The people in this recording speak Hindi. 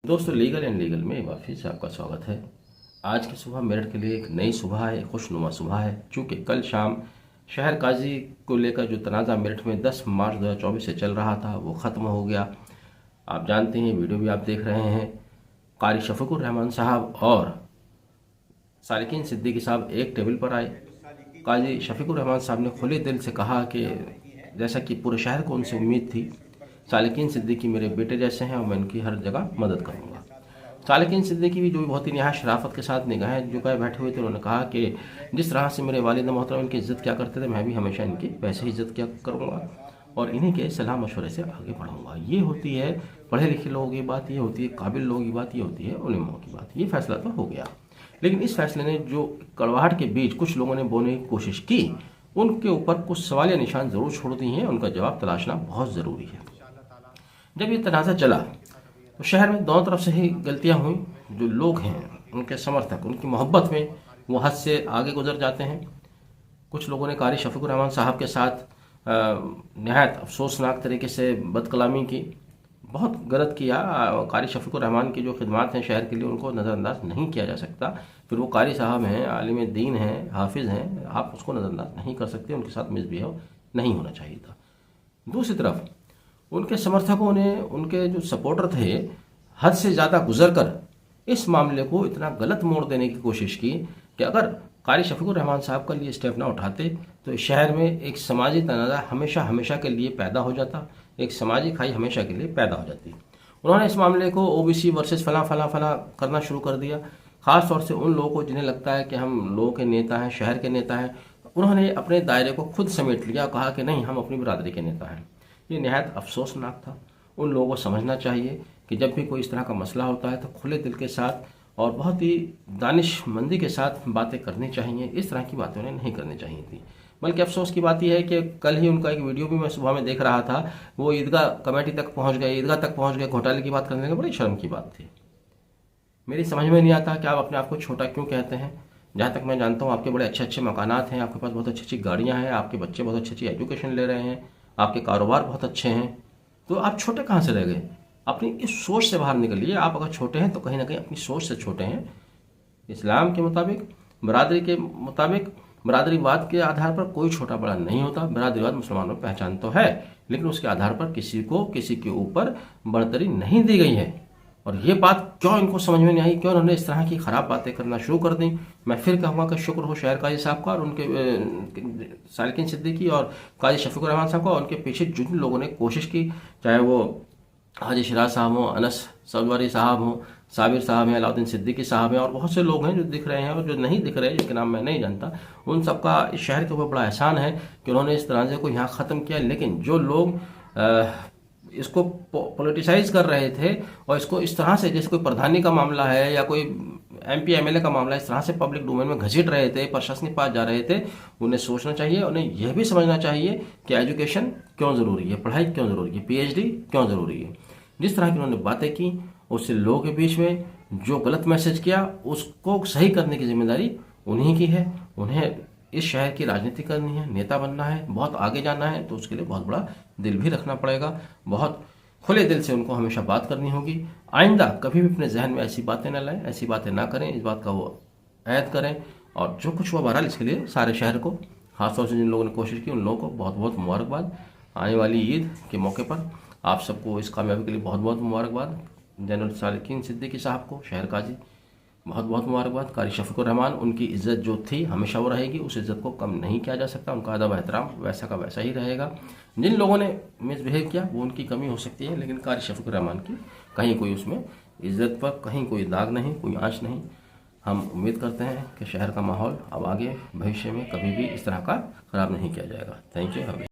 दोस्तों, लीगल एंड लीगल में एक बार फिर से आपका स्वागत है। आज की सुबह मेरठ के लिए एक नई सुबह है, एक खुशनुमा सुबह है। चूँकि कल शाम शहर काजी को लेकर जो तनाज़ा मेरठ में 10 मार्च 2024 से चल रहा था वो ख़त्म हो गया। आप जानते हैं, वीडियो भी आप देख रहे हैं। कारी शफीकुर रहमान साहब और सालिकीन सिद्दीकी साहब एक टेबल पर आए। काजी शफीकुर रहमान साहब ने खुले दिल से कहा कि जैसा कि पूरे शहर को उनसे उम्मीद थी, सालिकीन सिद्दीकी मेरे बेटे जैसे हैं और मैं उनकी हर जगह मदद करूंगा। सालिकीन सिद्दीकी भी जो बहुत ही नहायत शराफत के साथ निगाहें झुकाए बैठे हुए थे। उन्होंने कहा कि जिस तरह से मेरे वालिद मोहतरम इनकी इज्जत क्या करते थे, मैं भी हमेशा इनकी वैसे ही इज्जत क्या करूँगा और इन्हीं के सलाह मशवरे से आगे बढ़ूंगा। ये होती है पढ़े लिखे लोगों की बात, ये होती है काबिल लोगों की बात, ये होती है उलेमाओं की बात। ये फैसला तो हो गया, लेकिन इस फैसले ने जो कड़वाहट के बीच कुछ लोगों ने बोलने की कोशिश की, उनके ऊपर कुछ सवालिया निशान जरूर छोड़ दिए हैं। उनका जवाब तलाशना बहुत ज़रूरी है। जब ये तनाज़ा चला तो शहर में दोनों तरफ से ही गलतियां हुई। जो लोग हैं, उनके समर्थक, उनकी मोहब्बत में वो हद से आगे गुजर जाते हैं। कुछ लोगों ने कारी शफीकुर रहमान साहब के साथ नहायत अफसोसनाक तरीके से बदकलामी की, बहुत गलत किया। कारी शफीकुर रहमान की जो खिदमात हैं शहर के लिए, उनको नज़रअंदाज नहीं किया जा सकता। फिर वो कारी साहब हैं, आलिम दीन हैं, हाफिज़ हैं, आप उसको नज़रअंदाज नहीं कर सकते। उनके साथ मिसबिहेव नहीं होना चाहिए था। दूसरी तरफ उनके समर्थकों ने, उनके जो सपोर्टर थे, हद से ज़्यादा गुजर कर इस मामले को इतना गलत मोड़ देने की कोशिश की कि अगर कारी शफीकुर रहमान साहब का लिए स्टेप ना उठाते तो शहर में एक समाजी तनाज़ा हमेशा हमेशा के लिए पैदा हो जाता, एक समाजी खाई हमेशा के लिए पैदा हो जाती। उन्होंने इस मामले को ओबीसी वर्सेस फला फला फला करना शुरू कर दिया। ख़ास तौर से उन लोगों को जिन्हें लगता है कि हम लोगों के नेता हैं, शहर के नेता हैं, उन्होंने अपने दायरे को खुद समेट लिया, कहा कि नहीं, हम अपनी बिरादरी के नेता हैं। ये नहायत अफसोसनाक था। उन लोगों को समझना चाहिए कि जब भी कोई इस तरह का मसला होता है तो खुले दिल के साथ और बहुत ही दानिशमंदी के साथ बातें करनी चाहिए। इस तरह की बातें उन्हें नहीं करनी चाहिए थी। बल्कि अफसोस की बात यह है कि कल ही उनका एक वीडियो भी मैं सुबह में देख रहा था, वो ईदगाह कमेटी तक पहुंच गए, ईदगाह तक पहुंच गए, घोटाले की बात करने की बड़ी शर्म की बात थी। मेरी समझ में नहीं आता कि आप अपने आप को छोटा क्यों कहते हैं। जहाँ तक मैं जानता हूँ, आपके बड़े अच्छे अच्छे मकानात हैं, आपके पास बहुत अच्छी अच्छी गाड़ियाँ हैं, आपके बच्चे बहुत अच्छी अच्छी एजुकेशन ले रहे हैं, आपके कारोबार बहुत अच्छे हैं, तो आप छोटे कहाँ से रह गए? अपनी इस सोच से बाहर निकलिए। आप अगर छोटे हैं तो कहीं ना कहीं अपनी सोच से छोटे हैं। इस्लाम के मुताबिक, बरादरी के मुताबिक, बरादरीवाद के आधार पर कोई छोटा बड़ा नहीं होता। बरादरीवाद मुसलमानों में पहचान तो है, लेकिन उसके आधार पर किसी को किसी के ऊपर बढ़तरी नहीं दी गई है। और ये बात क्यों इनको समझ में नहीं आई, क्यों उन्होंने इस तरह की ख़राब बातें करना शुरू कर दी। मैं फिर कहूँगा कि शुक्र हो शहर काजी साहब का और उनके सालिकीन सिद्दीकी और काजी शफीकुर रहमान साहब का, और उनके पीछे जिन लोगों ने कोशिश की, चाहे वो हाजी शिराज साहब हों, अनस सलवारी साहब हों, साबिर साहब हैं, अलाउद्दीन सिद्दीकी साहब हैं, और बहुत से लोग हैं जो दिख रहे हैं और जो नहीं दिख रहे हैं, जिनके नाम मैं नहीं जानता। उन सबका इस शहर के ऊपर बड़ा एहसान है कि उन्होंने इस तनाज़े को यहाँ ख़त्म किया। लेकिन जो लोग इसको पॉलिटिसाइज कर रहे थे और इसको इस तरह से, जैसे कोई प्रधानी का मामला है या कोई एमपी एमएलए का मामला, इस तरह से पब्लिक डोमेन में घसीट रहे थे, प्रशासन के पास जा रहे थे, उन्हें सोचना चाहिए। उन्हें यह भी समझना चाहिए कि एजुकेशन क्यों ज़रूरी है, पढ़ाई क्यों ज़रूरी है, पीएचडी क्यों ज़रूरी है। जिस तरह की उन्होंने बातें की, उससे लोगों के बीच में जो गलत मैसेज किया, उसको सही करने की जिम्मेदारी उन्हीं की है। उन्हें इस शहर की राजनीति करनी है, नेता बनना है, बहुत आगे जाना है, तो उसके लिए बहुत बड़ा दिल भी रखना पड़ेगा। बहुत खुले दिल से उनको हमेशा बात करनी होगी। आइंदा कभी भी अपने जहन में ऐसी बातें न लाएं, ऐसी बातें ना करें, इस बात का वो ऐद करें। और जो कुछ हुआ बहरहाल, इसके लिए सारे शहर को, खासतौर से जिन लोगों ने कोशिश की, उन लोगों को बहुत बहुत मुबारकबाद। आने वाली ईद के मौके पर आप सबको इस कामयाबी के लिए बहुत बहुत मुबारकबाद। जनरल सालिकीन सिद्दीकी साहब को, शहर काजी, बहुत बहुत मुबारकबाद। कारी शफीकुर रहमान, उनकी इज़्ज़त जो थी हमेशा वो रहेगी, उस इज़्ज़त को कम नहीं किया जा सकता। उनका अदब एहतराम वैसा का वैसा ही रहेगा। जिन लोगों ने मिसबिहेव किया वो उनकी कमी हो सकती है, लेकिन कारी शफीकुर रहमान की कहीं कोई उसमें इज़्ज़त पर कहीं कोई दाग नहीं, कोई आँच नहीं। हम उम्मीद करते हैं कि शहर का माहौल अब आगे भविष्य में कभी भी इस तरह का ख़राब नहीं किया जाएगा। Thank you.